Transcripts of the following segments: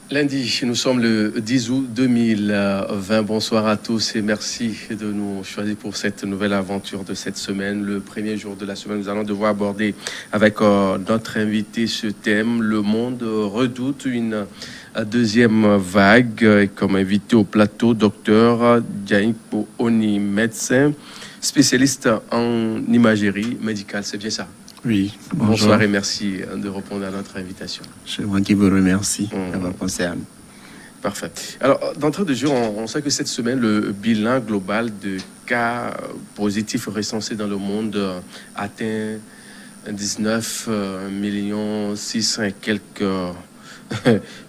Lundi, nous sommes le 10 août 2020. Bonsoir à tous et merci de nous choisir pour cette nouvelle aventure de cette semaine. Le premier jour de la semaine, nous allons devoir aborder avec notre invité ce thème. Le monde redoute une deuxième vague. Comme invité au plateau, docteur Dianikpo Oni, médecin spécialiste en imagerie médicale. C'est bien ça? Oui, bonjour. Bonsoir et merci de répondre à notre invitation. C'est moi qui vous remercie d'avoir pensé à nous. Parfait. Alors, d'entrée de jeu, on sait que cette semaine, le bilan global de cas positifs recensés dans le monde atteint 19 600 et quelques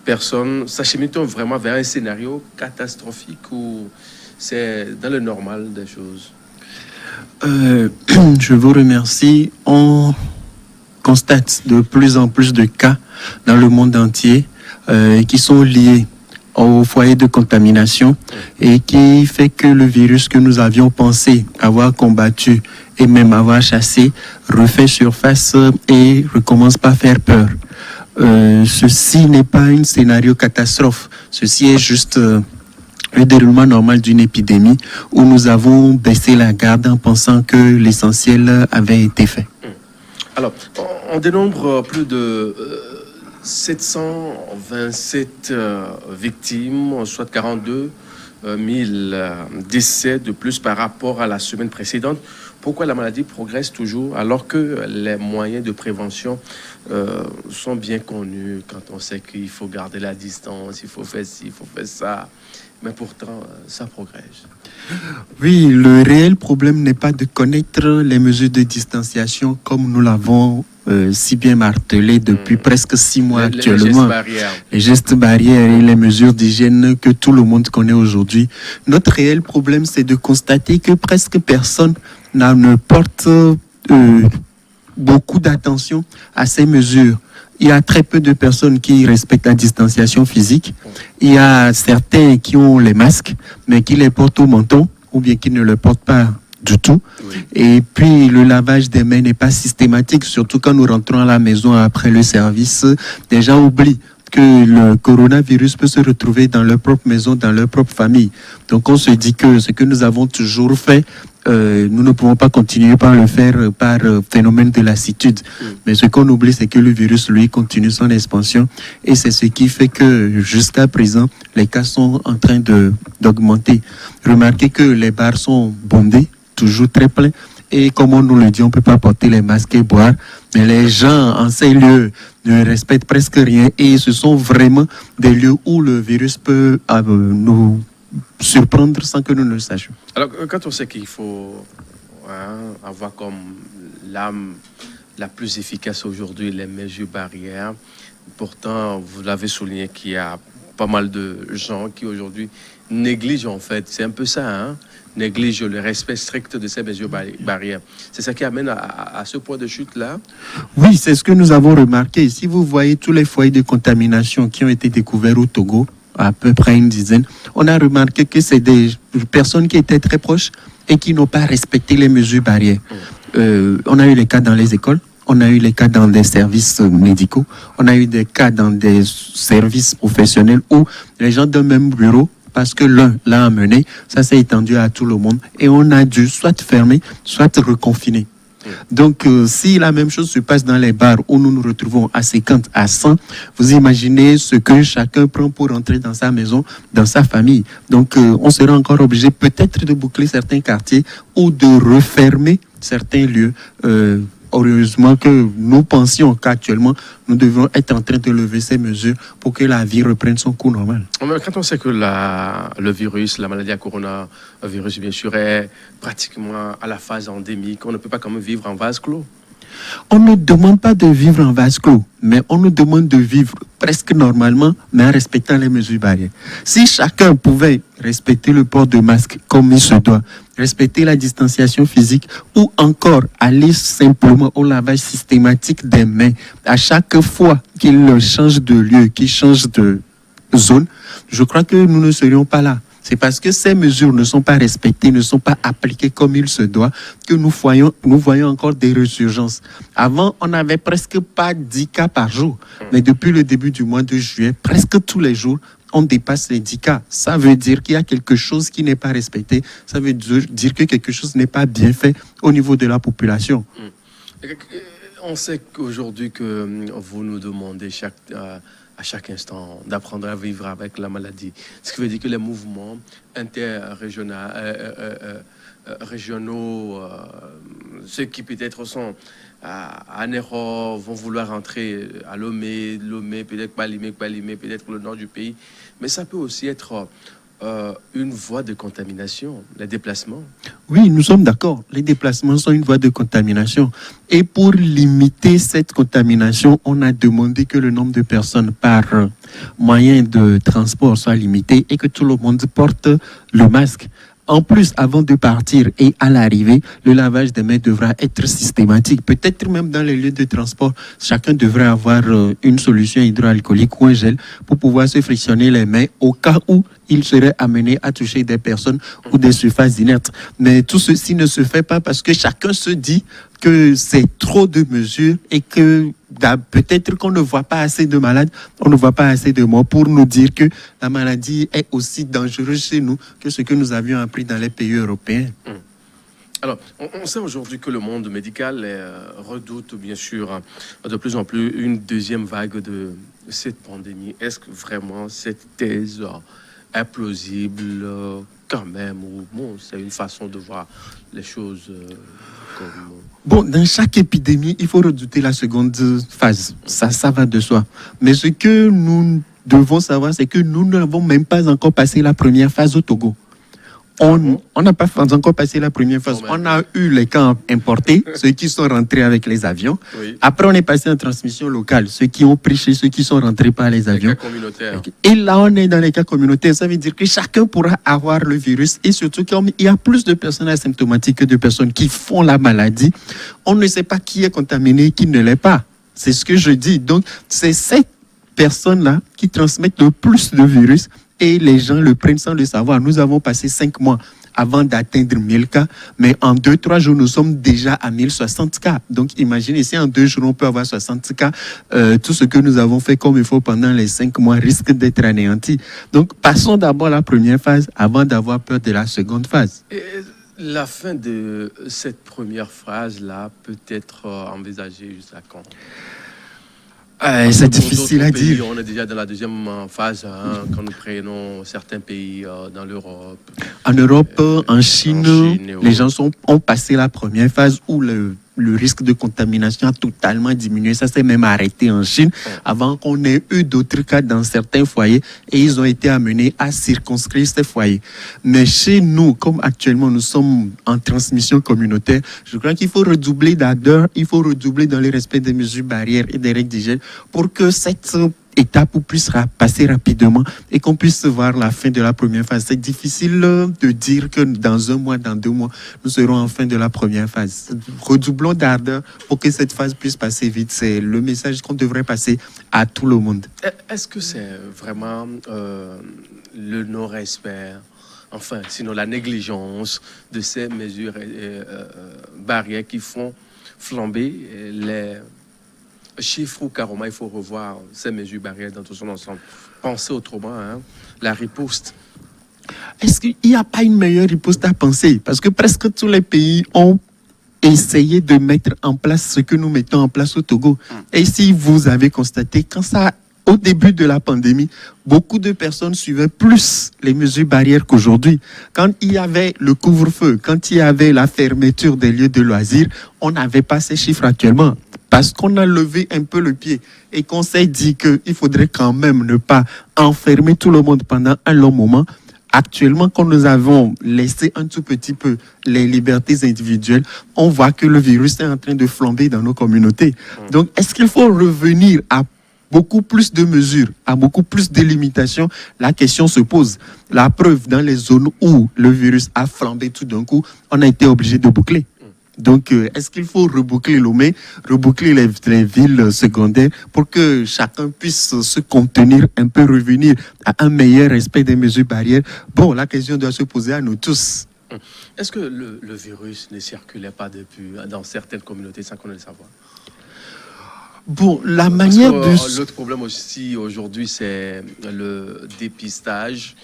personnes. S'achemine-t-on vraiment vers un scénario catastrophique ou c'est dans le normal des choses? Je vous remercie. On constate de plus en plus de cas dans le monde entier qui sont liés au foyer de contamination et qui fait que le virus que nous avions pensé avoir combattu et même avoir chassé refait surface et recommence par faire peur. Ceci n'est pas un scénario catastrophe. Ceci est juste le déroulement normal d'une épidémie où nous avons baissé la garde en pensant que l'essentiel avait été fait. Alors, on dénombre plus de 727 victimes, soit 42 000 décès de plus par rapport à la semaine précédente. Pourquoi la maladie progresse toujours alors que les moyens de prévention sont bien connus quand on sait qu'il faut garder la distance, il faut faire ci, il faut faire ça, mais pourtant ça progresse. Oui, le réel problème n'est pas de connaître les mesures de distanciation comme nous l'avons si bien martelé depuis presque 6 mois actuellement. Les gestes barrières et les mesures d'hygiène que tout le monde connaît aujourd'hui. Notre réel problème, c'est de constater que presque personne ne porte beaucoup d'attention à ces mesures. Il y a très peu de personnes qui respectent la distanciation physique. Il y a certains qui ont les masques, mais qui les portent au menton ou bien qui ne le portent pas du tout. Oui. Et puis, le lavage des mains n'est pas systématique, surtout quand nous rentrons à la maison après le service. Les gens oublient que le coronavirus peut se retrouver dans leur propre maison, dans leur propre famille. Donc, on se dit que ce que nous avons toujours fait, nous ne pouvons pas continuer par le faire par phénomène de lassitude. Mais ce qu'on oublie, c'est que le virus, lui, continue son expansion. Et c'est ce qui fait que, jusqu'à présent, les cas sont en train d'augmenter. Remarquez que les bars sont bondés, toujours très pleins. Et comme on nous le dit, on ne peut pas porter les masques et boire. Mais les gens en ces lieux ne respectent presque rien. Et ce sont vraiment des lieux où le virus peut nous surprendre sans que nous ne le sachions. Alors, quand on sait qu'il faut avoir comme l'arme la plus efficace aujourd'hui les mesures barrières, pourtant, vous l'avez souligné qu'il y a pas mal de gens qui aujourd'hui négligent en fait. C'est un peu ça, hein? Néglige le respect strict de ces mesures barrières. C'est ça qui amène à ce point de chute-là? Oui, c'est ce que nous avons remarqué. Si vous voyez tous les foyers de contamination qui ont été découverts au Togo, à peu près une dizaine, on a remarqué que c'est des personnes qui étaient très proches et qui n'ont pas respecté les mesures barrières. On a eu les cas dans les écoles, on a eu les cas dans des services médicaux, on a eu des cas dans des services professionnels où les gens d'un même bureau, parce que l'un l'a amené, ça s'est étendu à tout le monde et on a dû soit fermer, soit reconfiner. Donc, si la même chose se passe dans les bars où nous nous retrouvons à 50, à 100, vous imaginez ce que chacun prend pour rentrer dans sa maison, dans sa famille. Donc, on sera encore obligé peut-être de boucler certains quartiers ou de refermer certains lieux. Heureusement que nous pensions qu'actuellement, nous devions être en train de lever ces mesures pour que la vie reprenne son cours normal. Quand on sait que le virus, la maladie à coronavirus, bien sûr, est pratiquement à la phase endémique, on ne peut pas quand même vivre en vase clos. On ne demande pas de vivre en vase clos, mais on nous demande de vivre presque normalement, mais en respectant les mesures barrières. Si chacun pouvait respecter le port de masque comme il se doit, respecter la distanciation physique ou encore aller simplement au lavage systématique des mains à chaque fois qu'il change de lieu, qu'il change de zone, je crois que nous ne serions pas là. C'est parce que ces mesures ne sont pas respectées, ne sont pas appliquées comme il se doit, que nous voyons encore des résurgences. Avant, on n'avait presque pas 10 cas par jour. Mais depuis le début du mois de juillet, presque tous les jours, on dépasse les 10 cas. Ça veut dire qu'il y a quelque chose qui n'est pas respecté. Ça veut dire que quelque chose n'est pas bien fait au niveau de la population. On sait qu'aujourd'hui que vous nous demandez à chaque instant d'apprendre à vivre avec la maladie. Ce qui veut dire que les mouvements régionaux, ceux qui peut-être sont à Nero, vont vouloir rentrer à Lomé, peut-être Palimé, peut-être le nord du pays. Mais ça peut aussi être une voie de contamination, les déplacements. Oui, nous sommes d'accord. Les déplacements sont une voie de contamination. Et pour limiter cette contamination, on a demandé que le nombre de personnes par moyen de transport soit limité et que tout le monde porte le masque. En plus, avant de partir et à l'arrivée, le lavage des mains devra être systématique. Peut-être même dans les lieux de transport, chacun devrait avoir une solution hydroalcoolique ou un gel pour pouvoir se frictionner les mains au cas où il serait amené à toucher des personnes ou des surfaces inertes. Mais tout ceci ne se fait pas parce que chacun se dit que c'est trop de mesures et que peut-être qu'on ne voit pas assez de malades, on ne voit pas assez de morts pour nous dire que la maladie est aussi dangereuse chez nous que ce que nous avions appris dans les pays européens. Alors, on sait aujourd'hui que le monde médical redoute bien sûr de plus en plus une deuxième vague de cette pandémie. Est-ce que vraiment cette thèse est plausible quand même, ou bon, c'est une façon de voir les choses comme... Bon, dans chaque épidémie, il faut redouter la seconde phase. Ça va de soi. Mais ce que nous devons savoir, c'est que nous n'avons même pas encore passé la première phase au Togo. On n'a pas encore passé la première phase. On a eu les cas importés, ceux qui sont rentrés avec les avions. Oui. Après, on est passé en transmission locale, ceux qui ont pris chez ceux qui sont rentrés par les avions. Les cas communautaires. Et là, on est dans les cas communautaires. Ça veut dire que chacun pourra avoir le virus. Et surtout, comme il y a plus de personnes asymptomatiques que de personnes qui font la maladie, on ne sait pas qui est contaminé et qui ne l'est pas. C'est ce que je dis. Donc, c'est ces personnes-là qui transmettent le plus de virus. Et les gens le prennent sans le savoir. Nous avons passé 5 mois avant d'atteindre 1000 cas, mais en 2-3 jours, nous sommes déjà à 1060 cas. Donc, imaginez, si en 2 jours, on peut avoir 60 cas, tout ce que nous avons fait comme il faut pendant les 5 mois risque d'être anéanti. Donc, passons d'abord à la première phase avant d'avoir peur de la seconde phase. Et la fin de cette première phase-là peut être envisagée jusqu'à quand ? C'est difficile à dire. On est déjà dans la deuxième phase quand nous prenons certains pays dans l'Europe. En Europe, en Chine les gens ont passé la première phase où le risque de contamination a totalement diminué. Ça s'est même arrêté en Chine avant qu'on ait eu d'autres cas dans certains foyers et ils ont été amenés à circonscrire ces foyers. Mais chez nous, comme actuellement nous sommes en transmission communautaire, je crois qu'il faut redoubler d'ardeur, il faut redoubler dans le respect des mesures barrières et des règles d'hygiène pour que cette étape puisse passer rapidement et qu'on puisse voir la fin de la première phase. C'est difficile de dire que dans 1 mois, dans 2 mois, nous serons en fin de la première phase. Redoublons d'ardeur pour que cette phase puisse passer vite. C'est le message qu'on devrait passer à tout le monde. Est-ce que c'est vraiment le non-respect, enfin, sinon la négligence de ces mesures barrières qui font flamber les chiffres ou carrément il faut revoir ces mesures barrières dans tout son ensemble. Pensez autrement, la riposte. Est-ce qu'il n'y a pas une meilleure riposte à penser? Parce que presque tous les pays ont essayé de mettre en place ce que nous mettons en place au Togo. Et si vous avez constaté, au début de la pandémie, beaucoup de personnes suivaient plus les mesures barrières qu'aujourd'hui. Quand il y avait le couvre-feu, quand il y avait la fermeture des lieux de loisirs, on n'avait pas ces chiffres actuellement. Parce qu'on a levé un peu le pied et qu'on s'est dit qu'il faudrait quand même ne pas enfermer tout le monde pendant un long moment. Actuellement, quand nous avons laissé un tout petit peu les libertés individuelles, on voit que le virus est en train de flamber dans nos communautés. Donc, est-ce qu'il faut revenir à beaucoup plus de mesures, à beaucoup plus de limitations? La question se pose. La preuve, dans les zones où le virus a flambé tout d'un coup, on a été obligé de boucler. Donc, est-ce qu'il faut reboucler Lomé, reboucler les villes secondaires pour que chacun puisse se contenir, un peu revenir à un meilleur respect des mesures barrières? Bon, la question doit se poser à nous tous. Est-ce que le virus ne circulait pas depuis dans certaines communautés sans qu'on le savoir? Bon, la manière de... L'autre problème aussi aujourd'hui, c'est le dépistage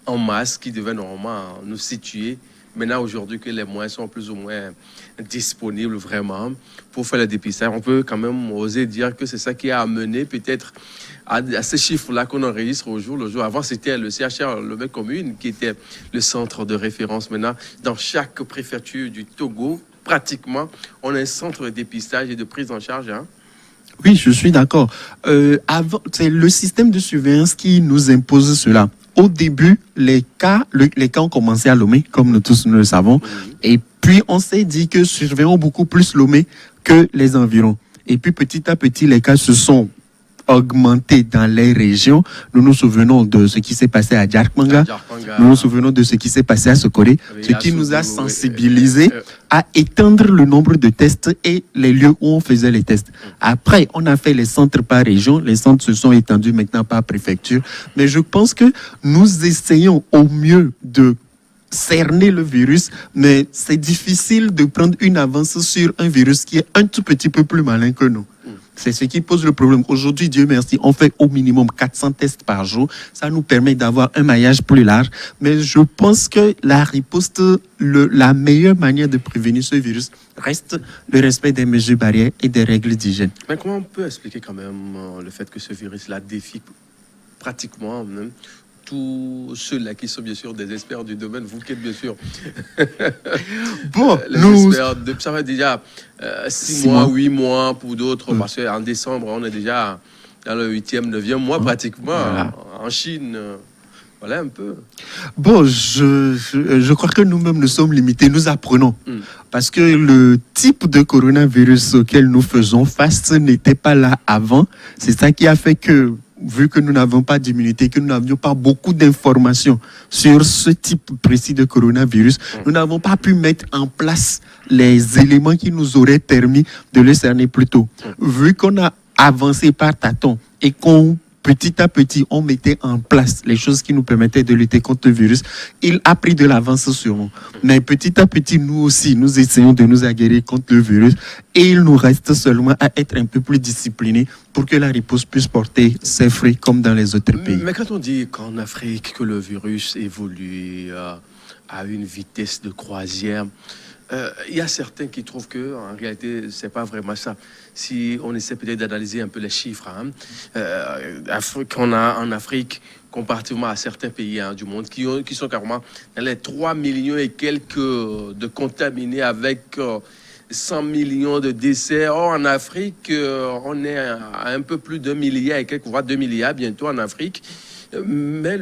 en masse qui devait normalement nous situer. Maintenant, aujourd'hui, que les moyens sont plus ou moins disponibles vraiment pour faire le dépistage, on peut quand même oser dire que c'est ça qui a amené peut-être à ces chiffres-là qu'on enregistre au jour le jour. Avant, c'était le CHR, le Lomé commune, qui était le centre de référence. Maintenant, dans chaque préfecture du Togo, pratiquement, on a un centre de dépistage et de prise en charge. Hein. Oui, je suis d'accord. C'est le système de surveillance qui nous impose cela. Au début, les cas ont commencé à Lomé, comme nous tous nous le savons. Et puis, on s'est dit que surveillons beaucoup plus Lomé que les environs. Et puis, petit à petit, les cas se sont augmentés dans les régions. Nous nous souvenons de ce qui s'est passé à Djarkmanga. Nous nous souvenons de ce qui s'est passé à Sokoré. Ce qui nous a sensibilisés à étendre le nombre de tests et les lieux où on faisait les tests. Après, on a fait les centres par région. Les centres se sont étendus maintenant par préfecture. Mais je pense que nous essayons au mieux de cerner le virus, mais c'est difficile de prendre une avance sur un virus qui est un tout petit peu plus malin que nous. C'est ce qui pose le problème. Aujourd'hui, Dieu merci, on fait au minimum 400 tests par jour. Ça nous permet d'avoir un maillage plus large. Mais je pense que la riposte, la meilleure manière de prévenir ce virus reste le respect des mesures barrières et des règles d'hygiène. Mais comment on peut expliquer quand même le fait que ce virus-là défie pratiquement tous ceux-là qui sont bien sûr des experts du domaine, vous qui êtes bien sûr bon, experts, ça fait déjà 6 mois, 8 mois pour d'autres, parce qu'en décembre, on est déjà dans le 8e, 9e mois pratiquement, en Chine. Voilà un peu. Bon, je crois que nous-mêmes nous sommes limités, nous apprenons. Parce que le type de coronavirus auquel nous faisons face n'était pas là avant. C'est ça qui a fait que, vu que nous n'avons pas d'immunité, que nous n'avions pas beaucoup d'informations sur ce type précis de coronavirus, nous n'avons pas pu mettre en place les éléments qui nous auraient permis de le cerner plus tôt. Vu qu'on a avancé par tâtons et qu'on petit à petit, on mettait en place les choses qui nous permettaient de lutter contre le virus. Il a pris de l'avance sur nous. Mais petit à petit, nous aussi, nous essayons de nous aguerrir contre le virus. Et il nous reste seulement à être un peu plus disciplinés pour que la riposte puisse porter ses fruits comme dans les autres pays. Mais quand on dit qu'en Afrique, que le virus évolue à une vitesse de croisière, il y a certains qui trouvent que en réalité c'est pas vraiment ça. Si on essaie peut-être d'analyser un peu les chiffres qu'on a en Afrique comparativement à certains pays du monde qui sont carrément dans les 3 millions et quelques de contaminés avec 100 millions de décès. Or en Afrique on est à un peu plus d'1 milliard et quelques, voire 2 milliards bientôt en Afrique. Mais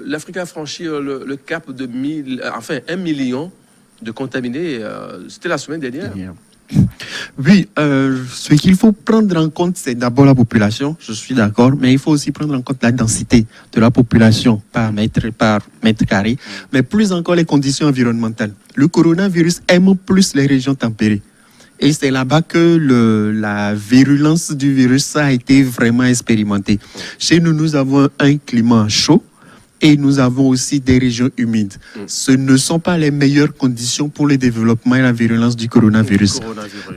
l'Afrique a franchi le cap de 1 million de contaminés, c'était la semaine dernière. Oui, ce qu'il faut prendre en compte, c'est d'abord la population, je suis d'accord, mais il faut aussi prendre en compte la densité de la population par mètre carré, mais plus encore les conditions environnementales. Le coronavirus aime plus les régions tempérées. Et c'est là-bas que la virulence du virus a été vraiment expérimentée. Chez nous, nous avons un climat chaud, et nous avons aussi des régions humides. Ce ne sont pas les meilleures conditions pour le développement et la virulence du coronavirus.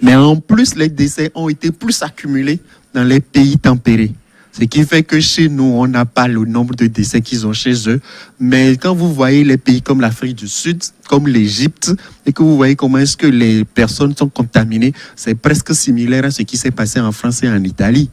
Mais en plus, les décès ont été plus accumulés dans les pays tempérés. Ce qui fait que chez nous, on n'a pas le nombre de décès qu'ils ont chez eux. Mais quand vous voyez les pays comme l'Afrique du Sud, comme l'Égypte, et que vous voyez comment est-ce que les personnes sont contaminées, c'est presque similaire à ce qui s'est passé en France et en Italie.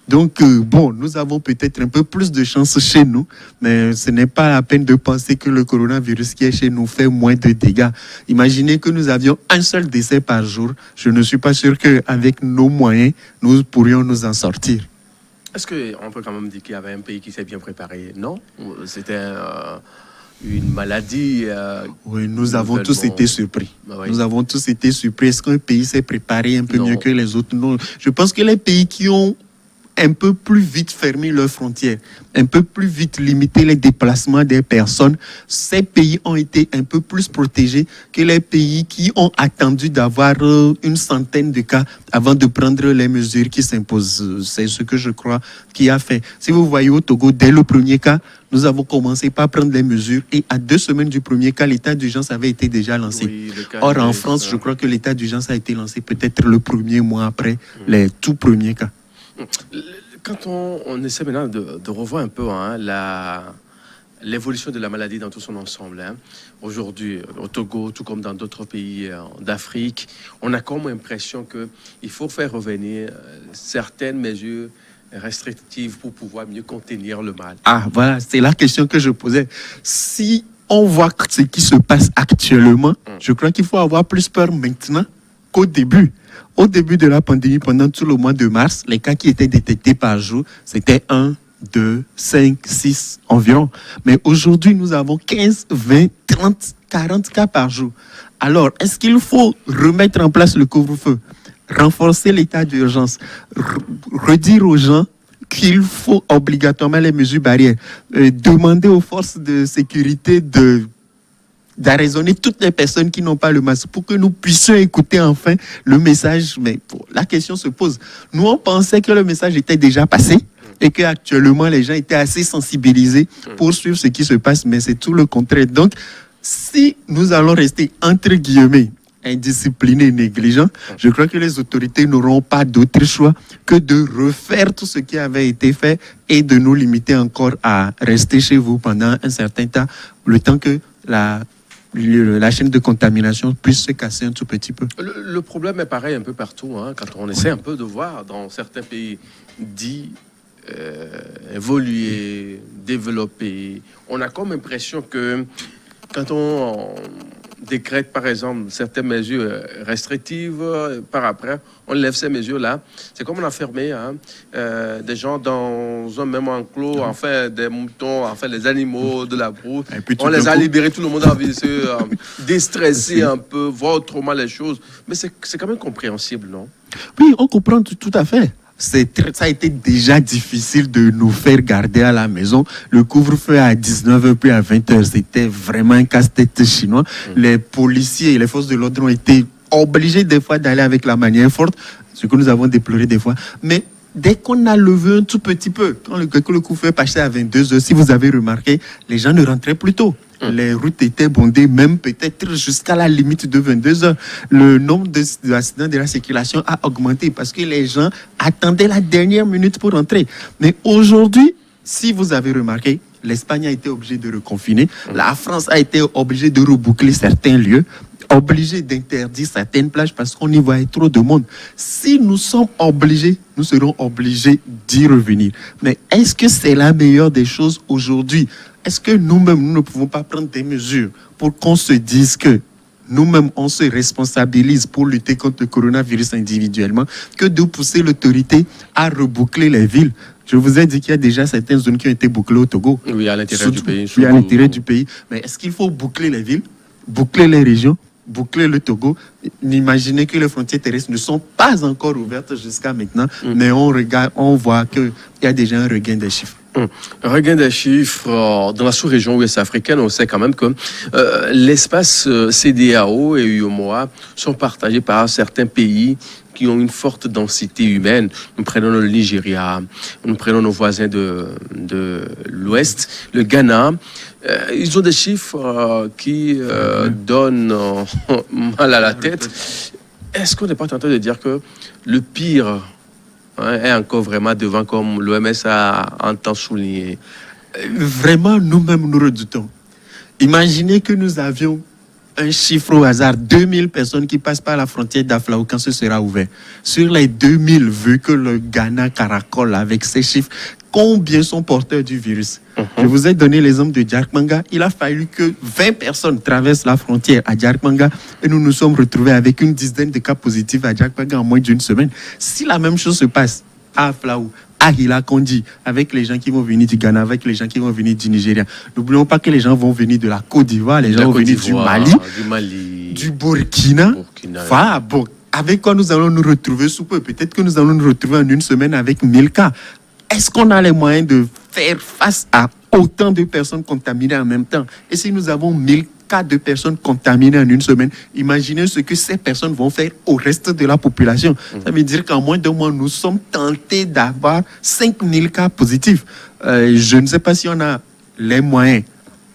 Donc, bon, nous avons peut-être un peu plus de chance chez nous, mais ce n'est pas la peine de penser que le coronavirus qui est chez nous fait moins de dégâts. Imaginez que nous avions un seul décès par jour. Je ne suis pas sûr qu'avec nos moyens, nous pourrions nous en sortir. Est-ce qu'on peut quand même dire qu'il y avait un pays qui s'est bien préparé? Non, c'était une maladie. Oui, nous avons tous été surpris. Oui. Nous avons tous été surpris. Est-ce qu'un pays s'est préparé un peu mieux que les autres? Non. Je pense que les pays qui ont un peu plus vite fermer leurs frontières, un peu plus vite limiter les déplacements des personnes, ces pays ont été un peu plus protégés que les pays qui ont attendu d'avoir une centaine de cas avant de prendre les mesures qui s'imposent. C'est ce que je crois qui a fait. Si vous voyez au Togo, dès le premier cas, nous avons commencé par prendre les mesures et à 2 semaines du premier cas, l'état d'urgence avait été déjà lancé. Oui, Or, en France, je crois que l'état d'urgence a été lancé peut-être le premier mois après les tout premiers cas. Quand on essaie maintenant de revoir un peu l'évolution de la maladie dans tout son ensemble, aujourd'hui, au Togo, tout comme dans d'autres pays d'Afrique, on a comme l'impression qu'il faut faire revenir certaines mesures restrictives pour pouvoir mieux contenir le mal. Ah, voilà, c'est la question que je posais. Si on voit ce qui se passe actuellement, je crois qu'il faut avoir plus peur maintenant qu'au début. Au début de la pandémie, pendant tout le mois de mars, les cas qui étaient détectés par jour, c'était 1, 2, 5, 6 environ. Mais aujourd'hui, nous avons 15, 20, 30, 40 cas par jour. Alors, est-ce qu'il faut remettre en place le couvre-feu, renforcer l'état d'urgence, redire aux gens qu'il faut obligatoirement les mesures barrières, demander aux forces de sécurité d'arraisonner toutes les personnes qui n'ont pas le masque pour que nous puissions écouter enfin le message. Mais la question se pose. Nous, on pensait que le message était déjà passé et qu'actuellement, les gens étaient assez sensibilisés pour suivre ce qui se passe, mais c'est tout le contraire. Donc, si nous allons rester, entre guillemets, indisciplinés et négligents, je crois que les autorités n'auront pas d'autre choix que de refaire tout ce qui avait été fait et de nous limiter encore à rester chez vous pendant un certain temps, le temps que la chaîne de contamination puisse se casser un tout petit peu. Le problème est pareil un peu partout, quand on essaie un peu de voir dans certains pays dits évoluer, développer, on a comme l'impression que quand on décrète par exemple certaines mesures restrictives, par après on lève ces mesures-là, c'est comme on a fermé des gens dans un même enclos, enfin des moutons, enfin les animaux de la brousse, on les a libérés, tout le monde a envie de se déstresser un peu, voir autrement les choses, mais c'est quand même compréhensible, non? Oui, on comprend tout à fait. Ça a été déjà difficile de nous faire garder à la maison. Le couvre-feu à 19h puis à 20h, c'était vraiment un casse-tête chinois. Les policiers et les forces de l'ordre ont été obligés des fois d'aller avec la manière forte, ce que nous avons déploré des fois. Mais dès qu'on a levé un tout petit peu, quand le couvre-feu est passé à 22h, si vous avez remarqué, les gens ne rentraient plus tôt. Les routes étaient bondées, même peut-être jusqu'à la limite de 22h. Le nombre d'accidents de la circulation a augmenté parce que les gens attendaient la dernière minute pour rentrer. Mais aujourd'hui, si vous avez remarqué, l'Espagne a été obligée de reconfiner. La France a été obligée de reboucler certains lieux, obligée d'interdire certaines plages parce qu'on y voyait trop de monde. Si nous sommes obligés, nous serons obligés d'y revenir. Mais est-ce que c'est la meilleure des choses aujourd'hui? Est-ce que nous-mêmes, nous ne pouvons pas prendre des mesures pour qu'on se dise que nous-mêmes, on se responsabilise pour lutter contre le coronavirus individuellement, que de pousser l'autorité à reboucler les villes? Je vous ai dit qu'il y a déjà certaines zones qui ont été bouclées au Togo. Oui, à l'intérieur du pays. Oui, à l'intérieur du pays. Mais est-ce qu'il faut boucler les villes, boucler les régions, boucler le Togo? Imaginez que les frontières terrestres ne sont pas encore ouvertes jusqu'à maintenant, mais on voit qu'il y a déjà un regain des chiffres. Regain des chiffres dans la sous-région ouest africaine, on sait quand même que l'espace CEDEAO et UEMOA sont partagés par certains pays qui ont une forte densité humaine. Nous prenons le Nigeria, nous prenons nos voisins de l'Ouest, le Ghana. Ils ont des chiffres qui donnent mal à la tête. Est-ce qu'on n'est pas tenté de dire que le pire est encore vraiment devant, comme l'OMS a un temps souligné? Vraiment, nous-mêmes, nous redoutons. Imaginez que nous avions un chiffre au hasard, 2000 personnes qui passent par la frontière d'Aflaou quand ce sera ouvert. Sur les 2000, vu que le Ghana caracole avec ces chiffres, combien sont porteurs du virus? Je vous ai donné l'exemple de Djarkmanga. Il a fallu que 20 personnes traversent la frontière à Djarkmanga et nous nous sommes retrouvés avec une dizaine de cas positifs à Djarkmanga en moins d'une semaine. Si la même chose se passe à Aflaou, à Hila-Kondi, avec les gens qui vont venir du Ghana, avec les gens qui vont venir du Nigeria, n'oublions pas que les gens vont venir de la Côte d'Ivoire, les gens vont venir du Mali, du Burkina. Bon, avec quoi nous allons nous retrouver sous peu? Peut-être que nous allons nous retrouver en une semaine avec 1000 cas. Est-ce qu'on a les moyens de faire face à autant de personnes contaminées en même temps? Et si nous avons 1000 cas de personnes contaminées en une semaine, imaginez ce que ces personnes vont faire au reste de la population. Ça veut dire qu'en moins d'un mois, nous sommes tentés d'avoir 5000 cas positifs. Je ne sais pas si on a les moyens,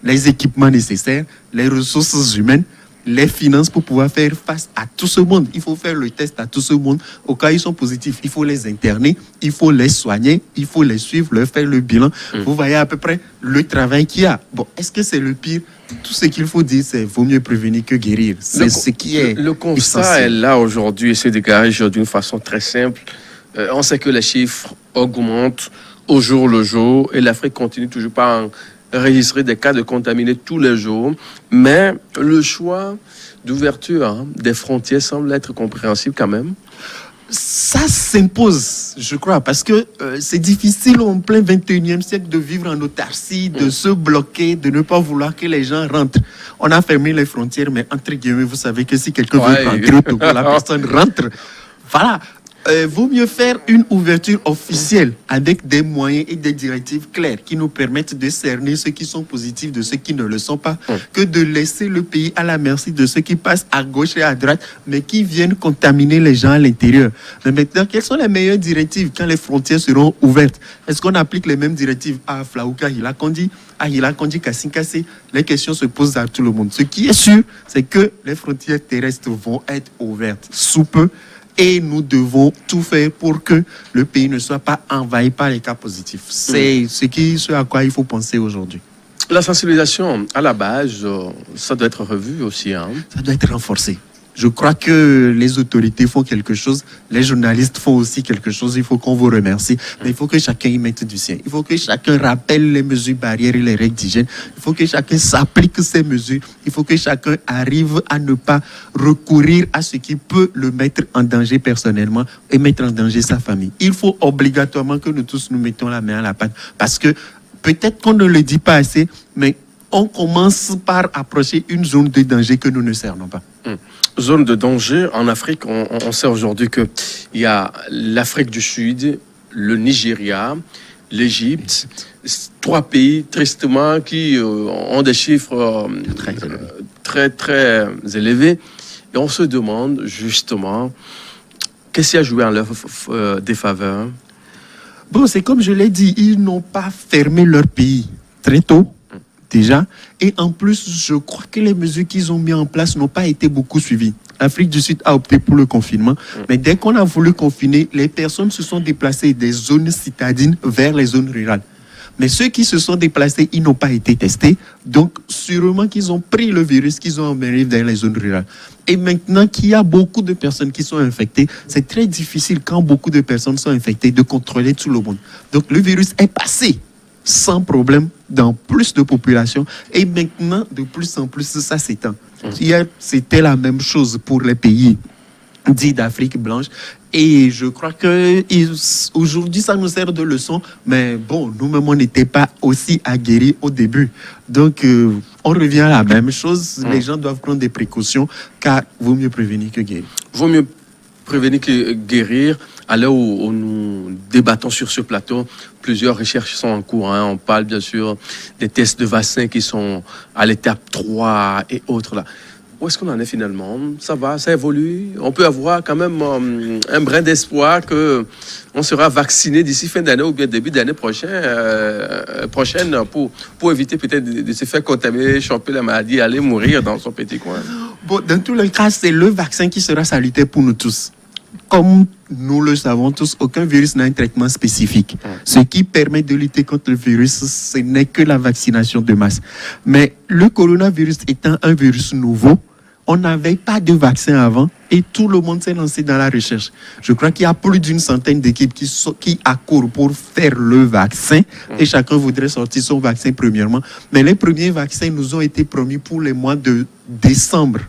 les équipements nécessaires, les ressources humaines, les finances pour pouvoir faire face à tout ce monde. Il faut faire le test à tout ce monde. Au cas où ils sont positifs, il faut les interner, il faut les soigner, il faut les suivre, leur faire le bilan. Vous voyez à peu près le travail qu'il y a. Bon, est-ce que c'est le pire? Tout ce qu'il faut dire, c'est vaut mieux prévenir que guérir. C'est ce qui est le constat essentiel. est là aujourd'hui et se dégage d'une façon très simple. On sait que les chiffres augmentent au jour le jour et l'Afrique continue toujours pas à enregistrer des cas de contaminés tous les jours. Mais le choix d'ouverture des frontières semble être compréhensible quand même. Ça s'impose, je crois, parce que c'est difficile en plein 21e siècle de vivre en autarcie, de se bloquer, de ne pas vouloir que les gens rentrent. On a fermé les frontières, mais entre guillemets, vous savez que si quelqu'un veut rentrer au Togo, la personne rentre. Voilà. Vaut mieux faire une ouverture officielle avec des moyens et des directives claires qui nous permettent de cerner ceux qui sont positifs de ceux qui ne le sont pas, que de laisser le pays à la merci de ceux qui passent à gauche et à droite, mais qui viennent contaminer les gens à l'intérieur. Mais maintenant, quelles sont les meilleures directives quand les frontières seront ouvertes? Est-ce qu'on applique les mêmes directives à Flaouka, Hila Kondi, à Hila Kondi, Kassinkasé? Les questions se posent à tout le monde. Ce qui est sûr, c'est que les frontières terrestres vont être ouvertes sous peu. Et nous devons tout faire pour que le pays ne soit pas envahi par les cas positifs. C'est ce à quoi il faut penser aujourd'hui. La sensibilisation, à la base, ça doit être revu aussi. Ça doit être renforcé. Je crois que les autorités font quelque chose, les journalistes font aussi quelque chose, il faut qu'on vous remercie, mais il faut que chacun y mette du sien. Il faut que chacun rappelle les mesures barrières et les règles d'hygiène. Il faut que chacun s'applique ces mesures. Il faut que chacun arrive à ne pas recourir à ce qui peut le mettre en danger personnellement et mettre en danger sa famille. Il faut obligatoirement que nous tous nous mettons la main à la pâte, parce que peut-être qu'on ne le dit pas assez, mais on commence par approcher une zone de danger que nous ne cernons pas. Zone de danger, en Afrique, on sait aujourd'hui qu'il y a l'Afrique du Sud, le Nigeria, l'Égypte, 3 pays, tristement, qui ont des chiffres très, très élevés. Et on se demande, justement, qu'est-ce qui a joué en leur défaveur? Bon, c'est comme je l'ai dit, ils n'ont pas fermé leur pays très tôt. Déjà, et en plus, je crois que les mesures qu'ils ont mises en place n'ont pas été beaucoup suivies. L'Afrique du Sud a opté pour le confinement, mais dès qu'on a voulu confiner, les personnes se sont déplacées des zones citadines vers les zones rurales. Mais ceux qui se sont déplacés, ils n'ont pas été testés, donc sûrement qu'ils ont pris le virus, qu'ils ont emmené vers les zones rurales. Et maintenant qu'il y a beaucoup de personnes qui sont infectées, c'est très difficile quand beaucoup de personnes sont infectées de contrôler tout le monde. Donc le virus est passé sans problème dans plus de populations. Et maintenant, de plus en plus, ça s'étend. Hier, c'était la même chose pour les pays dits d'Afrique blanche. Et je crois qu'aujourd'hui, ça nous sert de leçon. Mais bon, nous-mêmes, on n'était pas aussi aguerris au début. Donc, on revient à la même chose. Les gens doivent prendre des précautions, car vaut mieux prévenir que guérir. Vaut mieux prévenir que guérir. À l'heure où nous débattons sur ce plateau, plusieurs recherches sont en cours. On parle bien sûr des tests de vaccins qui sont à l'étape 3 et autres. Là. Où est-ce qu'on en est finalement? Ça va, ça évolue. On peut avoir quand même un brin d'espoir qu'on sera vacciné d'ici fin d'année ou bien début d'année prochaine pour éviter peut-être de se faire contaminer, choper la maladie, aller mourir dans son petit coin. Bon, dans tous les cas, c'est le vaccin qui sera salutaire pour nous tous. Comme nous le savons tous, aucun virus n'a un traitement spécifique. Ce qui permet de lutter contre le virus, ce n'est que la vaccination de masse. Mais le coronavirus étant un virus nouveau, on n'avait pas de vaccin avant et tout le monde s'est lancé dans la recherche. Je crois qu'il y a plus d'une centaine d'équipes qui accourent pour faire le vaccin et chacun voudrait sortir son vaccin premièrement. Mais les premiers vaccins nous ont été promis pour les mois de décembre.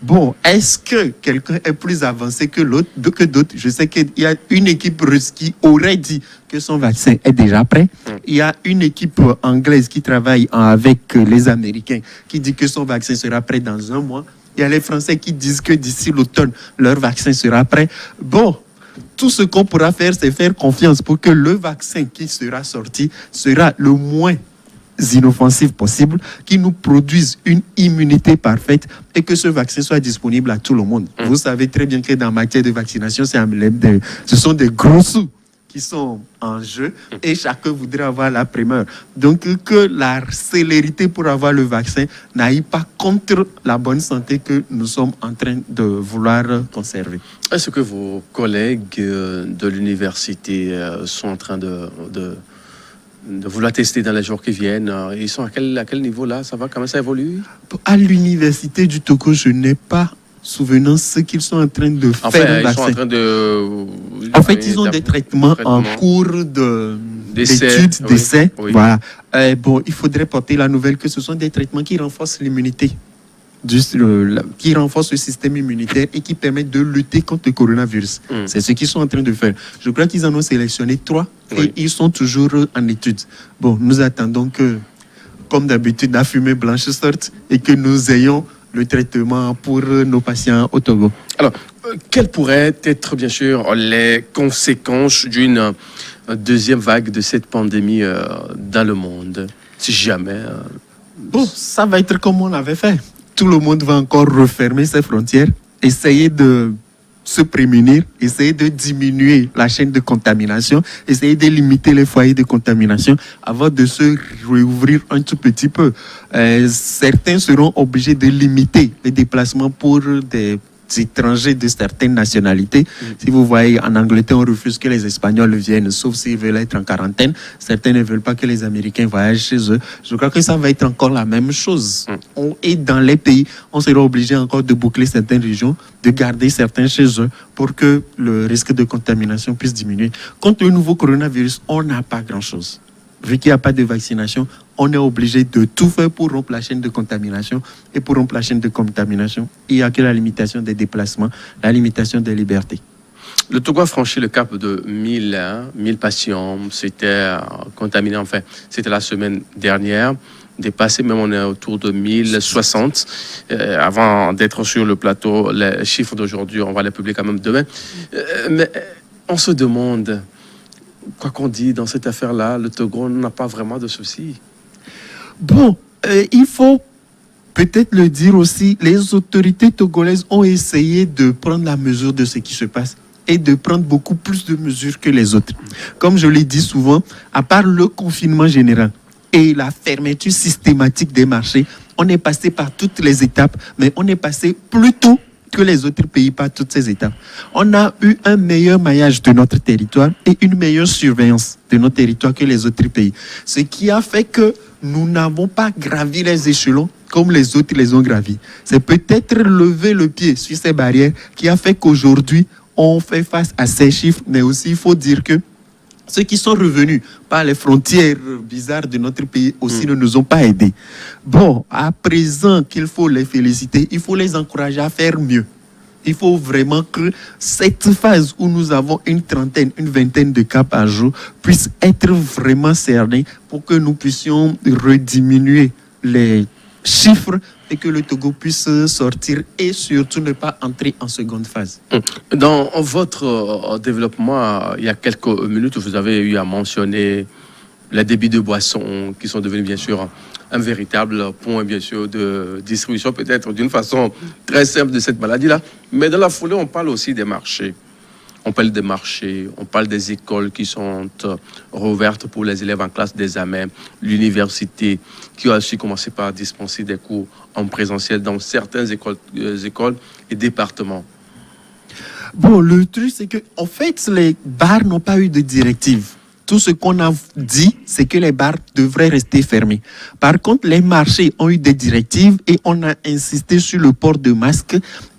Bon, est-ce que quelqu'un est plus avancé que d'autres? Je sais qu'il y a une équipe russe qui aurait dit que son vaccin est déjà prêt. Il y a une équipe anglaise qui travaille avec les Américains qui dit que son vaccin sera prêt dans 1 mois. Il y a les Français qui disent que d'ici l'automne, leur vaccin sera prêt. Bon, tout ce qu'on pourra faire, c'est faire confiance pour que le vaccin qui sera sorti sera le moins inoffensif possible, qui nous produise une immunité parfaite et que ce vaccin soit disponible à tout le monde. Vous savez très bien que dans matière de vaccination, ce sont des gros sous qui sont en jeu et chacun voudrait avoir la primeur. Donc que la célérité pour avoir le vaccin n'aille pas contre la bonne santé que nous sommes en train de vouloir conserver. Est-ce que vos collègues de l'université sont en train de vouloir tester dans les jours qui viennent? Ils sont à quel niveau là? Ça va? Comment ça évolue? À l'université du Togo, je n'ai pas souvenance ce qu'ils sont en train de faire. Ils sont en train de... En fait, ils ont des traitements en cours d'études, d'essais. Oui. Voilà. Bon, il faudrait porter la nouvelle que ce sont des traitements qui renforcent l'immunité, qui renforcent le système immunitaire et qui permettent de lutter contre le coronavirus. C'est ce qu'ils sont en train de faire. Je crois qu'ils en ont sélectionné 3 et ils sont toujours en études. Bon, nous attendons que, comme d'habitude, la fumée blanche sorte et que nous ayons le traitement pour nos patients au Togo. Alors, quelles pourraient être, bien sûr, les conséquences d'une deuxième vague de cette pandémie dans le monde, si jamais Bon, ça va être comme on avait fait. Tout le monde va encore refermer ses frontières, essayer de se prémunir, essayer de diminuer la chaîne de contamination, essayer de limiter les foyers de contamination avant de se réouvrir un tout petit peu. Certains seront obligés de limiter les déplacements pour des étrangers de certaines nationalités. Si vous voyez, en Angleterre, on refuse que les Espagnols viennent, sauf s'ils veulent être en quarantaine. Certains ne veulent pas que les Américains voyagent chez eux. Je crois que ça va être encore la même chose. Et dans les pays, on sera obligé encore de boucler certaines régions, de garder certains chez eux pour que le risque de contamination puisse diminuer. Contre le nouveau coronavirus, on n'a pas grand-chose. Vu qu'il n'y a pas de vaccination, on est obligé de tout faire pour rompre la chaîne de contamination. Et pour rompre la chaîne de contamination, il n'y a que la limitation des déplacements, la limitation des libertés. Le Togo a franchi le cap de 1000 patients. C'était contaminé, enfin, c'était la semaine dernière. Dépassé, même on est autour de 1060. Avant d'être sur le plateau, les chiffres d'aujourd'hui, on va les publier quand même demain. Mais on se demande... Quoi qu'on dit dans cette affaire-là, le Togo n'a pas vraiment de soucis. Bon, il faut peut-être le dire aussi, les autorités togolaises ont essayé de prendre la mesure de ce qui se passe et de prendre beaucoup plus de mesures que les autres. Comme je l'ai dit souvent, à part le confinement général et la fermeture systématique des marchés, on est passé par toutes les étapes, mais on est passé plus tôt que les autres pays par toutes ces étapes. On a eu un meilleur maillage de notre territoire et une meilleure surveillance de notre territoire que les autres pays. Ce qui a fait que nous n'avons pas gravi les échelons comme les autres les ont gravis. C'est peut-être lever le pied sur ces barrières qui a fait qu'aujourd'hui, on fait face à ces chiffres, mais aussi il faut dire que ceux qui sont revenus par les frontières bizarres de notre pays aussi ne nous ont pas aidés. Bon, à présent qu'il faut les féliciter, il faut les encourager à faire mieux. Il faut vraiment que cette phase où nous avons une trentaine, une vingtaine de cas par jour puisse être vraiment cernée pour que nous puissions rediminuer les chiffres et que le Togo puisse sortir et surtout ne pas entrer en seconde phase. Dans votre développement, il y a quelques minutes, vous avez eu à mentionner les débits de boissons qui sont devenus bien sûr un véritable point bien sûr de distribution, peut-être d'une façon très simple de cette maladie-là. Mais dans la foulée, on parle aussi des marchés. On parle des marchés, on parle des écoles qui sont rouvertes pour les élèves en classe d'examen, l'université qui a aussi commencé par dispenser des cours en présentiel dans certaines écoles et départements. Bon, le truc, c'est que en fait, les bars n'ont pas eu de directive. Tout ce qu'on a dit, c'est que les bars devraient rester fermés. Par contre, les marchés ont eu des directives et on a insisté sur le port de masques.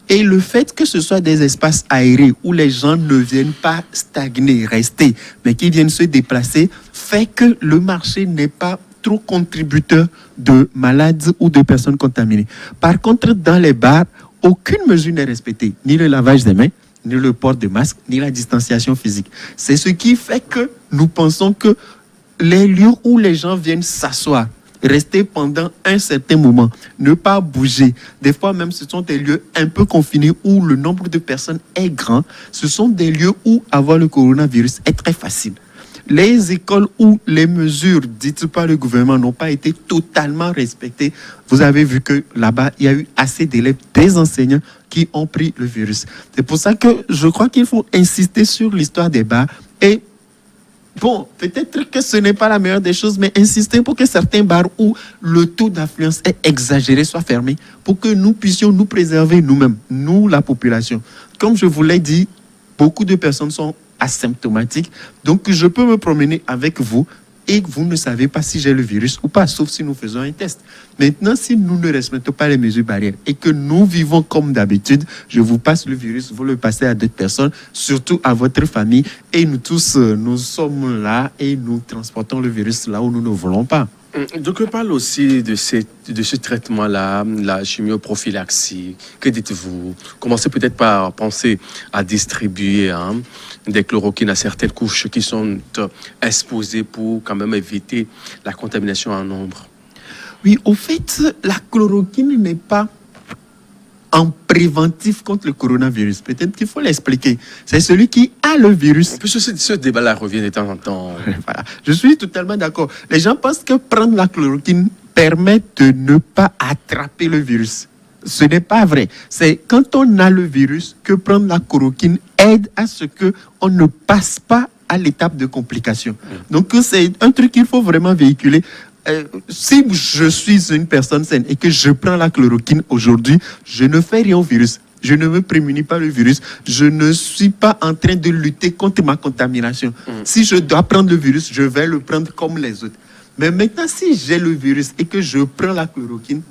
Et le fait que ce soit des espaces aérés où les gens ne viennent pas stagner, rester, mais qui viennent se déplacer, fait que le marché n'est pas trop contributeur de malades ou de personnes contaminées. Par contre, dans les bars, aucune mesure n'est respectée, ni le lavage des mains, ni le port de masque, ni la distanciation physique. C'est ce qui fait que nous pensons que les lieux où les gens viennent s'asseoir rester pendant un certain moment, ne pas bouger. Des fois même, ce sont des lieux un peu confinés où le nombre de personnes est grand. Ce sont des lieux où avoir le coronavirus est très facile. Les écoles où les mesures dites par le gouvernement n'ont pas été totalement respectées, vous avez vu que là-bas, il y a eu assez d'élèves, des enseignants qui ont pris le virus. C'est pour ça que je crois qu'il faut insister sur l'histoire des bars et bon, peut-être que ce n'est pas la meilleure des choses, mais insister pour que certains bars où le taux d'affluence est exagéré soient fermés pour que nous puissions nous préserver nous-mêmes, nous, la population. Comme je vous l'ai dit, beaucoup de personnes sont asymptomatiques, donc je peux me promener avec vous et vous ne savez pas si j'ai le virus ou pas, sauf si nous faisons un test. Maintenant, si nous ne respectons pas les mesures barrières et que nous vivons comme d'habitude, je vous passe le virus, vous le passez à d'autres personnes, surtout à votre famille, et nous tous, nous sommes là et nous transportons le virus là où nous ne voulons pas. Donc, on parle aussi de ce traitement-là, la chimioprophylaxie. Que dites-vous? Commencez peut-être par penser à distribuer des chloroquines à certaines couches qui sont exposées pour quand même éviter la contamination en nombre. Oui, au fait, la chloroquine n'est pas en préventif contre le coronavirus. Peut-être qu'il faut l'expliquer. C'est celui qui a le virus. En plus, ce débat-là revient de temps en temps. Voilà. Je suis totalement d'accord. Les gens pensent que prendre la chloroquine permet de ne pas attraper le virus. Ce n'est pas vrai. C'est quand on a le virus que prendre la chloroquine aide à ce qu'on ne passe pas à l'étape de complication. Donc, c'est un truc qu'il faut vraiment véhiculer. Si je suis une personne saine et que je prends la chloroquine aujourd'hui, je ne fais rien au virus. Je ne me prémunis pas le virus. Je ne suis pas en train de lutter contre ma contamination. Si je dois prendre le virus, je vais le prendre comme les autres. Mais maintenant, si j'ai le virus et que je prends la chloroquine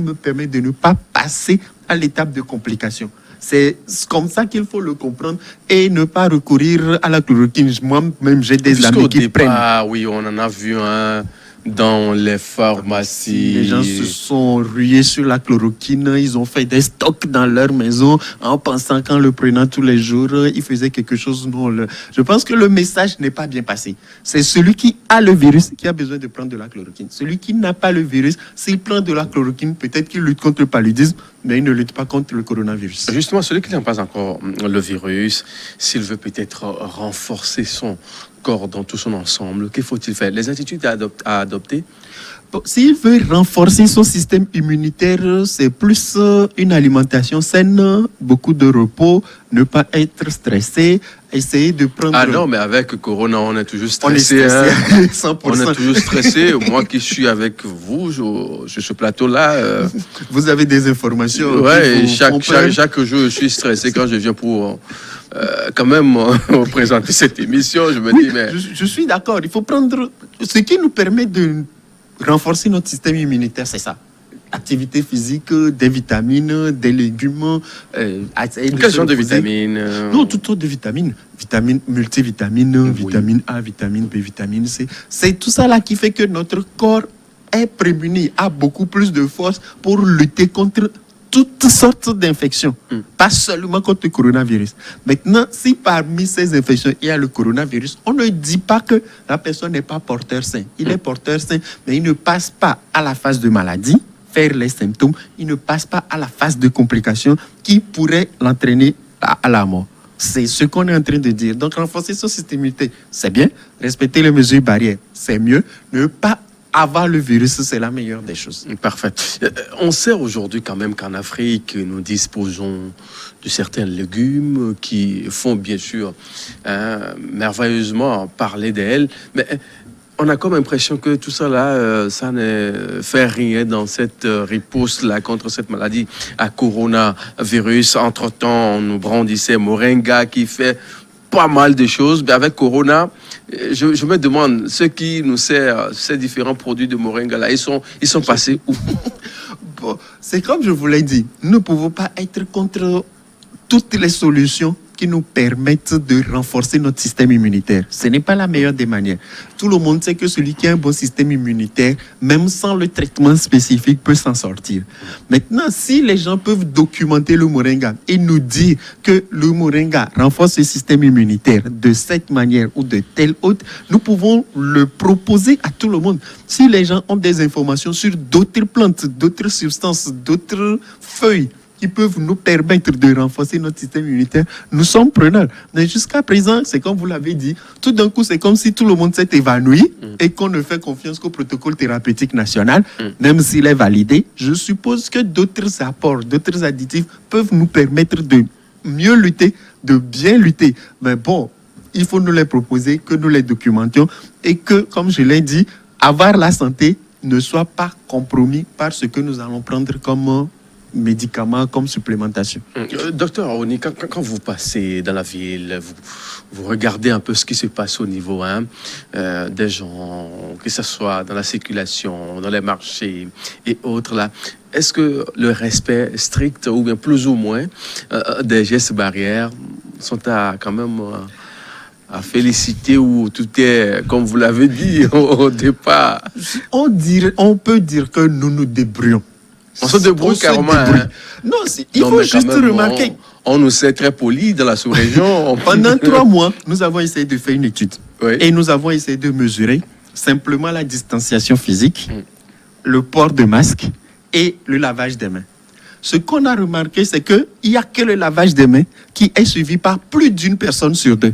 me permet de ne pas passer à l'étape de complication. C'est comme ça qu'il faut le comprendre et ne pas recourir à la chloroquine. Moi-même, j'ai des amis qui prennent. Oui, on en a vu un dans les pharmacies. Les gens se sont rués sur la chloroquine, ils ont fait des stocks dans leur maison en pensant qu'en le prenant tous les jours, ils faisaient quelque chose. Non, je pense que le message n'est pas bien passé. C'est celui qui a le virus qui a besoin de prendre de la chloroquine. Celui qui n'a pas le virus, s'il prend de la chloroquine, peut-être qu'il lutte contre le paludisme, mais il ne lutte pas contre le coronavirus. Justement, celui qui n'a pas encore le virus, s'il veut peut-être renforcer son corps dans tout son ensemble, que faut-il faire? Les attitudes à adopter? Bon, s'il veut renforcer son système immunitaire, c'est plus une alimentation saine, beaucoup de repos, ne pas être stressé, essayer de prendre... Ah non, mais avec Corona, on est toujours stressé. On est stressé, 100%. On est toujours stressé. Moi qui suis avec vous sur ce plateau-là... Vous avez des informations. Oui, chaque jour, je suis stressé quand je viens pour... quand même présenter cette émission, je me dis mais... Je suis d'accord, il faut prendre ce qui nous permet de renforcer notre système immunitaire, c'est ça. Activité physique, des vitamines, des légumes. Quel genre de vitamines? Non, toutes sortes de vitamines. Vitamines, multivitamines, vitamine A, vitamine B, vitamine C. C'est tout ça là qui fait que notre corps est prémuni, a beaucoup plus de force pour lutter contre toutes sortes d'infections, pas seulement contre le coronavirus. Maintenant, si parmi ces infections, il y a le coronavirus, on ne dit pas que la personne n'est pas porteur sain. Il est porteur sain, mais il ne passe pas à la phase de maladie, faire les symptômes, il ne passe pas à la phase de complication qui pourrait l'entraîner à la mort. C'est ce qu'on est en train de dire. Donc, renforcer son système immunitaire, c'est bien. Respecter les mesures barrières, c'est mieux. Ne pas avoir le virus, c'est la meilleure des choses. Parfait. On sait aujourd'hui quand même qu'en Afrique, nous disposons de certains légumes qui font bien sûr merveilleusement parler d'elles, mais on a comme l'impression que tout ça là, ça ne fait rien dans cette riposte-là contre cette maladie à coronavirus. Entre-temps, on nous brandissait Moringa qui fait pas mal de choses, mais avec Corona, je me demande, ceux qui nous servent ces différents produits de Moringa là, ils sont passés où? Bon, c'est comme je vous l'ai dit, nous ne pouvons pas être contre toutes les solutions qui nous permettent de renforcer notre système immunitaire. Ce n'est pas la meilleure des manières. Tout le monde sait que celui qui a un bon système immunitaire, même sans le traitement spécifique, peut s'en sortir. Maintenant, si les gens peuvent documenter le moringa et nous dire que le moringa renforce le système immunitaire de cette manière ou de telle autre, nous pouvons le proposer à tout le monde. Si les gens ont des informations sur d'autres plantes, d'autres substances, d'autres feuilles qui peuvent nous permettre de renforcer notre système immunitaire, nous sommes preneurs. Mais jusqu'à présent, c'est comme vous l'avez dit, tout d'un coup, c'est comme si tout le monde s'est évanoui et qu'on ne fait confiance qu'au protocole thérapeutique national, même s'il est validé. Je suppose que d'autres apports, d'autres additifs peuvent nous permettre de mieux lutter, de bien lutter. Mais bon, il faut nous les proposer, que nous les documentions et que, comme je l'ai dit, avoir la santé ne soit pas compromis par ce que nous allons prendre comme médicaments, comme supplémentation. Docteur Aoni, quand vous passez dans la ville, vous regardez un peu ce qui se passe au niveau des gens, que ce soit dans la circulation, dans les marchés et autres là. Est-ce que le respect strict ou bien plus ou moins des gestes barrières sont quand même à féliciter ou tout est, comme vous l'avez dit au départ? On peut dire que nous nous débrouillons. On se débrouille carrément. Non, il faut juste remarquer. On nous sait très poli dans la sous-région. Pendant 3 mois, nous avons essayé de faire une étude. Oui. Et nous avons essayé de mesurer simplement la distanciation physique, le port de masque et le lavage des mains. Ce qu'on a remarqué, c'est qu'il n'y a que le lavage des mains qui est suivi par plus d'une personne sur 2.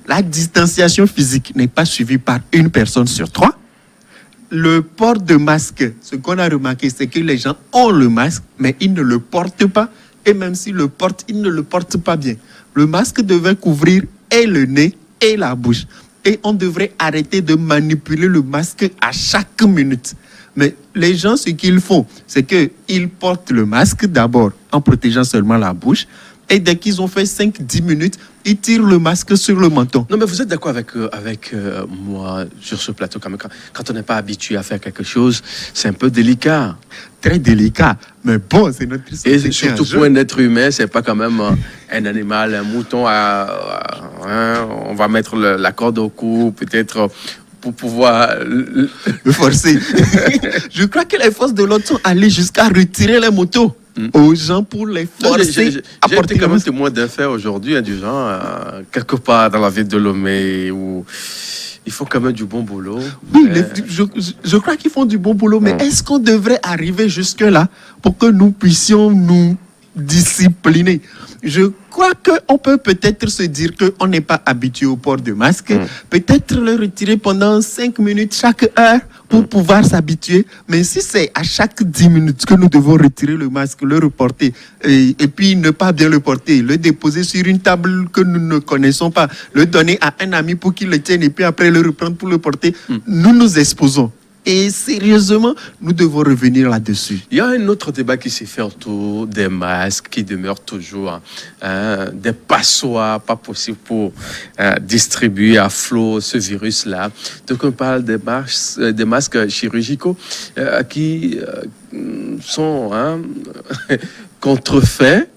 La distanciation physique n'est pas suivie par une personne sur 3. Le port de masque, ce qu'on a remarqué, c'est que les gens ont le masque, mais ils ne le portent pas. Et même s'ils le portent, ils ne le portent pas bien. Le masque devait couvrir et le nez et la bouche. Et on devrait arrêter de manipuler le masque à chaque minute. Mais les gens, ce qu'ils font, c'est qu'ils portent le masque d'abord en protégeant seulement la bouche. Et dès qu'ils ont fait 5-10 minutes, ils tirent le masque sur le menton. Non, mais vous êtes d'accord avec moi sur ce plateau quand on n'est pas habitué à faire quelque chose, c'est un peu délicat. Très délicat. Mais bon, c'est notre société. Et surtout pour un être humain, c'est pas quand même un animal, un mouton. On va mettre la corde au cou, peut-être pour pouvoir le forcer. Je crois que les forces de l'ordre sont allées jusqu'à retirer les motos aux gens pour les forcer à porter. J'ai été quand même témoin d'un fait aujourd'hui, du genre, quelque part dans la ville de Lomé, où ils font quand même du bon boulot. Oui, je crois qu'ils font du bon boulot, mais est-ce qu'on devrait arriver jusque-là pour que nous puissions nous discipliner? Je crois qu'on peut peut-être se dire qu'on n'est pas habitué au port de masque. Peut-être le retirer pendant 5 minutes chaque heure pour pouvoir s'habituer. Mais si c'est à chaque 10 minutes que nous devons retirer le masque, le reporter, et puis ne pas bien le porter, le déposer sur une table que nous ne connaissons pas, le donner à un ami pour qu'il le tienne et puis après le reprendre pour le porter, nous nous exposons. Et sérieusement, nous devons revenir là-dessus. Il y a un autre débat qui s'est fait autour des masques qui demeurent toujours des passoires, pas possible pour distribuer à flot ce virus-là. Donc on parle des masques chirurgicaux qui sont contrefaits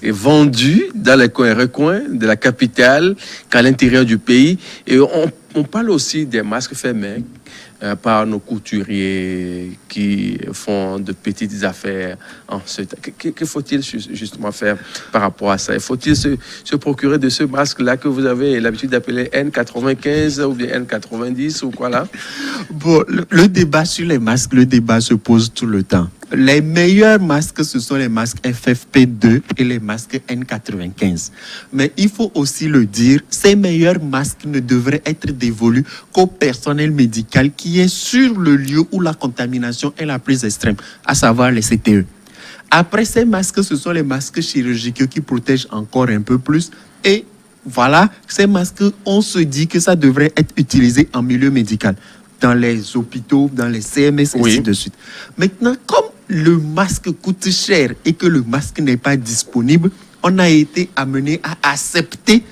et vendus dans les coins et recoins de la capitale qu'à l'intérieur du pays. Et on parle aussi des masques faits main par nos couturiers qui font de petites affaires en ce temps. Que faut-il justement faire par rapport à ça? Faut-il se procurer de ce masque-là que vous avez l'habitude d'appeler N95 ou bien N90 ou quoi là? Bon, le débat sur les masques, le débat se pose tout le temps. Les meilleurs masques, ce sont les masques FFP2 et les masques N95. Mais il faut aussi le dire, ces meilleurs masques ne devraient être dévolus qu'au personnel médical qui est sur le lieu où la contamination est la plus extrême, à savoir les CTE. Après, ces masques, ce sont les masques chirurgicaux qui protègent encore un peu plus. Et voilà, ces masques, on se dit que ça devrait être utilisé en milieu médical, dans les hôpitaux, dans les CMS, et ainsi de suite. Maintenant, comme le masque coûte cher et que le masque n'est pas disponible, on a été amené à accepter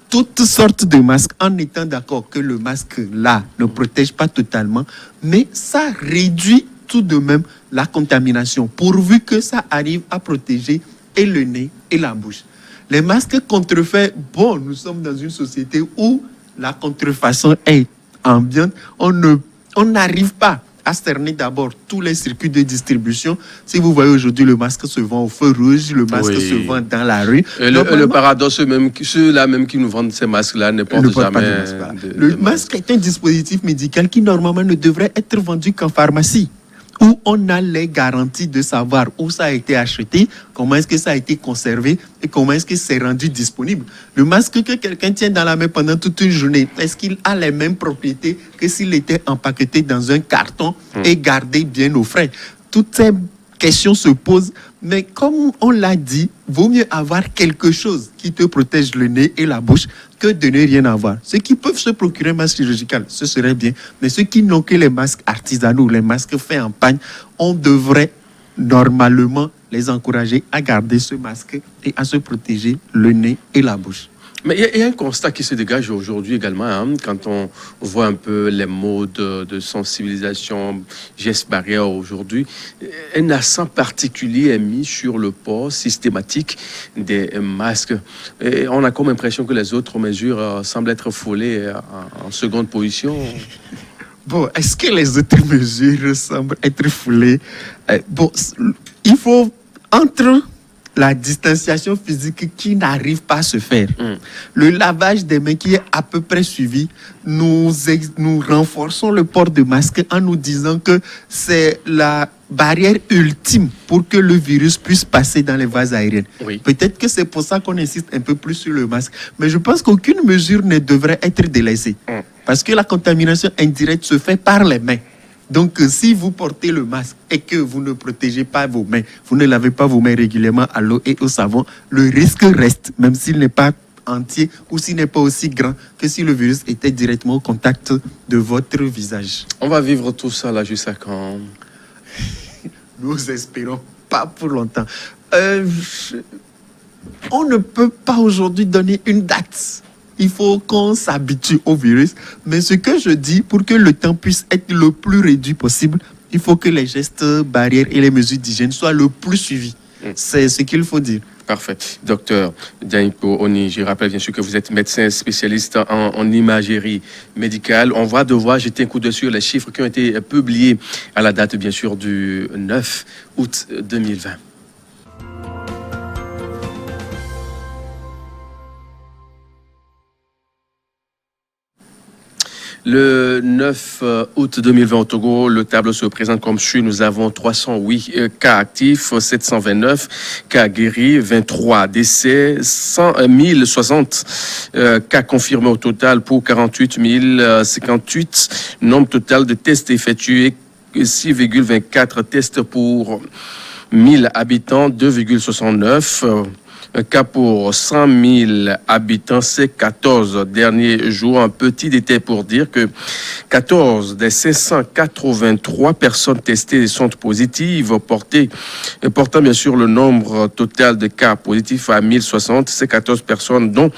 toutes sortes de masques en étant d'accord que le masque-là ne protège pas totalement, mais ça réduit tout de même la contamination, pourvu que ça arrive à protéger et le nez et la bouche. Les masques contrefaits, bon, nous sommes dans une société où la contrefaçon est ambiante. On n'arrive pas à cerner d'abord tous les circuits de distribution. Si vous voyez aujourd'hui, le masque se vend au feu rouge, le masque se vend dans la rue. Et le paradoxe, même, ceux-là même qui nous vendent ces masques-là ne portent jamais le masque est un dispositif médical qui normalement ne devrait être vendu qu'en pharmacie, où on a les garanties de savoir où ça a été acheté, comment est-ce que ça a été conservé et comment est-ce que c'est rendu disponible. Le masque que quelqu'un tient dans la main pendant toute une journée, est-ce qu'il a les mêmes propriétés que s'il était empaqueté dans un carton et gardé bien au frais? Toutes ces questions se posent, mais comme on l'a dit, vaut mieux avoir quelque chose qui te protège le nez et la bouche que de ne rien avoir. Ceux qui peuvent se procurer un masque chirurgical, ce serait bien, mais ceux qui n'ont que les masques artisanaux, les masques faits en pagne, on devrait normalement les encourager à garder ce masque et à se protéger le nez et la bouche. Mais il y a un constat qui se dégage aujourd'hui également, hein, quand on voit un peu les modes de sensibilisation, gestes barrières aujourd'hui. Un accent particulier est mis sur le port systématique des masques. Et on a comme impression que les autres mesures semblent être foulées en seconde position. Bon, est-ce que les autres mesures semblent être foulées? Bon, il faut entre la distanciation physique qui n'arrive pas à se faire, le lavage des mains qui est à peu près suivi, nous renforçons le port de masque en nous disant que c'est la barrière ultime pour que le virus puisse passer dans les voies aériennes. Oui. Peut-être que c'est pour ça qu'on insiste un peu plus sur le masque, mais je pense qu'aucune mesure ne devrait être délaissée, parce que la contamination indirecte se fait par les mains. Donc, si vous portez le masque et que vous ne protégez pas vos mains, vous ne lavez pas vos mains régulièrement à l'eau et au savon, le risque reste, même s'il n'est pas entier ou s'il n'est pas aussi grand que si le virus était directement au contact de votre visage. On va vivre tout ça là jusqu'à quand? Nous espérons pas pour longtemps. On ne peut pas aujourd'hui donner une date. Il faut qu'on s'habitue au virus. Mais ce que je dis, pour que le temps puisse être le plus réduit possible, il faut que les gestes barrières et les mesures d'hygiène soient le plus suivis. C'est ce qu'il faut dire. Parfait. Docteur Dianipo Oni, je rappelle bien sûr que vous êtes médecin spécialiste en imagerie médicale. On va devoir jeter un coup d'œil sur les chiffres qui ont été publiés à la date bien sûr du 9 août 2020. Le 9 août 2020 au Togo, le tableau se présente comme suit. Nous avons 308 cas actifs, 729 cas guéris, 23 décès, 1060 cas confirmés au total pour 48 058. Nombre total de tests effectués, 6,24 tests pour 1000 habitants, 2,69. Un cas pour 100 000 habitants, c'est 14 derniers jours. Un petit détail pour dire que 14 des 583 personnes testées sont positives, portant bien sûr le nombre total de cas positifs à 1060. Ces 14 personnes dont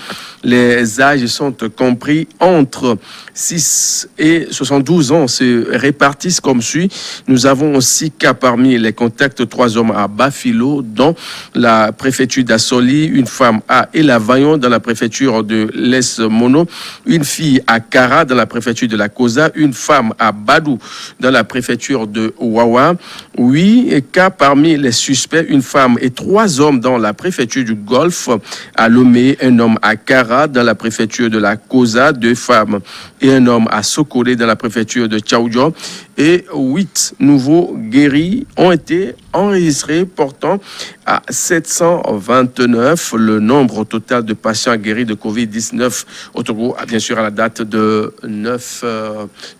les âges sont compris entre 6 et 72 ans se répartissent comme suit. Nous avons aussi cas parmi les contacts, 3 hommes à Bafilo, dont la préfecture d'Assoli, une femme à Elavayon dans la préfecture de l'Est-Mono, une fille à Kara dans la préfecture de la Kosa, une femme à Badou dans la préfecture de Wawa. 8 cas parmi les suspects, une femme et 3 hommes dans la préfecture du Golfe, à Lomé, un homme à Kara dans la préfecture de la Kosa, 2 femmes et un homme à Sokole dans la préfecture de Tchaoudjo, et 8 nouveaux guéris ont été enregistrés, portant à 729 le nombre total de patients guéris de Covid-19 au Togo, bien sûr à la date de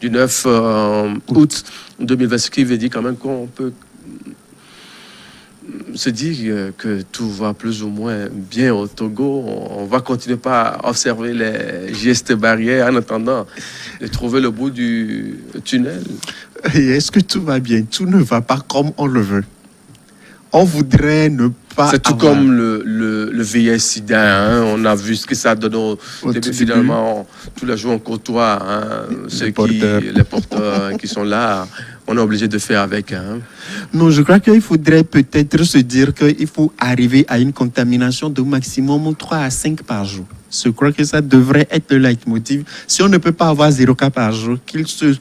du 9 août 2020, ce qui veut dire quand même qu'on peut se dire que tout va plus ou moins bien au Togo. On va continuer pas à observer les gestes barrières en attendant de trouver le bout du tunnel. Et est-ce que tout va bien? Tout ne va pas comme on le veut. On voudrait ne pas. C'est tout comme le VIH-Sida. Hein. On a vu ce que ça donne au début. Finalement, tous les jours, on côtoie les porteurs qui sont là. on est obligé de faire avec. Hein. Non, je crois qu'il faudrait peut-être se dire qu'il faut arriver à une contamination de maximum 3 à 5 par jour. Je crois que ça devrait être le leitmotiv. Si on ne peut pas avoir 0 cas par jour,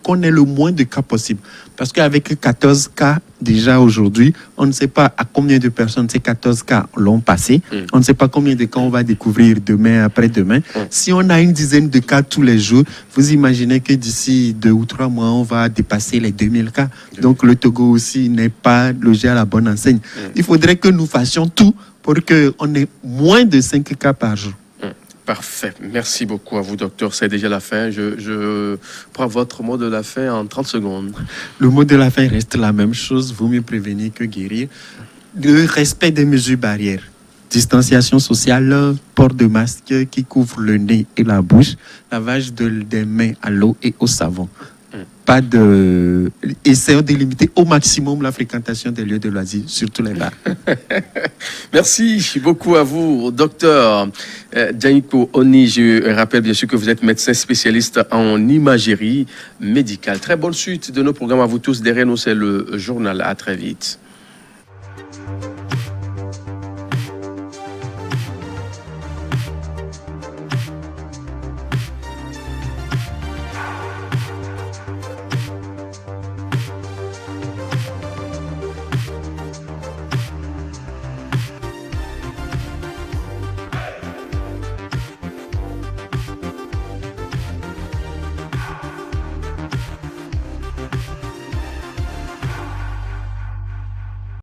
qu'on ait le moins de cas possible. Parce qu'avec 14 cas déjà aujourd'hui, on ne sait pas à combien de personnes ces 14 cas l'ont passé. On ne sait pas combien de cas on va découvrir demain, après-demain. Si on a une dizaine de cas tous les jours, vous imaginez que d'ici 2 ou 3 mois, on va dépasser les 2000 cas. Donc le Togo aussi n'est pas logé à la bonne enseigne. Il faudrait que nous fassions tout pour qu'on ait moins de 5 cas par jour. Parfait. Merci beaucoup à vous, docteur. C'est déjà la fin. Je prends votre mot de la fin en 30 secondes. Le mot de la fin reste la même chose. Vaut mieux prévenir que guérir. Le respect des mesures barrières. Distanciation sociale, port de masque qui couvre le nez et la bouche, lavage des mains à l'eau et au savon. Essayons de limiter au maximum la fréquentation des lieux de loisirs, surtout les bars. Merci beaucoup à vous, docteur Djaniko Oni. Je rappelle bien sûr que vous êtes médecin spécialiste en imagerie médicale. Très bonne suite de nos programmes à vous tous. Derrière nous, c'est le journal. À très vite.